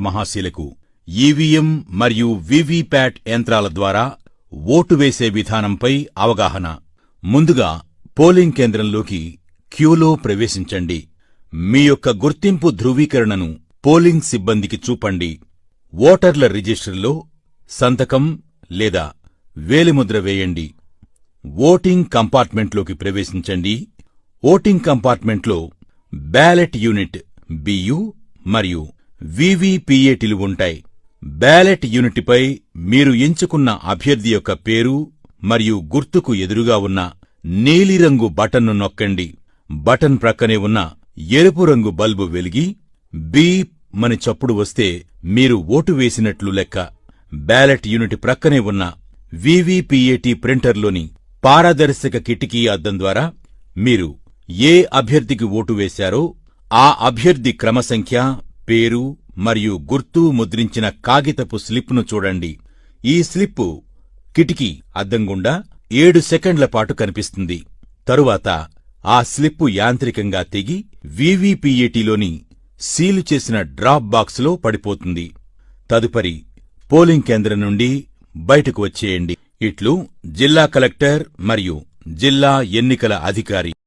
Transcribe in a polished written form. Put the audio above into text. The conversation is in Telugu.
మహాశీలకు ఈవీఎం మరియు వీవీప్యాట్ యంత్రాల ద్వారా ఓటు వేసే విధానంపై అవగాహన. ముందుగా పోలింగ్ కేంద్రంలోకి క్యూలో ప్రవేశించండి. మీ యొక్క గుర్తింపు ధృవీకరణను పోలింగ్ సిబ్బందికి చూపండి. ఓటర్ల రిజిస్టర్లో సంతకం లేదా వేలిముద్ర వేయండి. ఓటింగ్ కంపార్ట్మెంట్లోకి ప్రవేశించండి. ఓటింగ్ కంపార్ట్మెంట్లో బ్యాలెట్ యూనిట్ బియు మరియు వీవీపీఏటీలు ఉంటాయి. బ్యాలెట్ యూనిట్పై మీరు ఎంచుకున్న అభ్యర్థి యొక్క పేరు మరియు గుర్తుకు ఎదురుగా ఉన్న నీలిరంగు బటన్ను నొక్కండి. బటన్ ప్రక్కనే ఉన్న ఎరుపు రంగు బల్బు వెలిగి బీప్ మని చప్పుడు వస్తే మీరు ఓటు వేసినట్లు లెక్క. బ్యాలెట్ యూనిట్ ప్రక్కనే ఉన్న వీవీపీఏటీ ప్రింటర్లోని పారదర్శక కిటికీ అద్దం ద్వారా మీరు ఏ అభ్యర్థికి ఓటు వేశారో ఆ అభ్యర్థి క్రమసంఖ్య, పేరు మరియు గుర్తు ముద్రించిన కాగితపు స్లిప్ను చూడండి. ఈ స్లిప్పు కిటికీ అద్దం గుండా 7 సెకండ్ల పాటు కనిపిస్తుంది. తరువాత ఆ స్లిప్పు యాంత్రికంగా తెగి వీవీపీఏటీలోని సీలు చేసిన డ్రాప్ బాక్సులో పడిపోతుంది. తదుపరి పోలింగ్ కేంద్రం నుండి బయటకు వచ్చేయండి. ఇట్లు జిల్లా కలెక్టర్ మరియు జిల్లా ఎన్నికల అధికారి.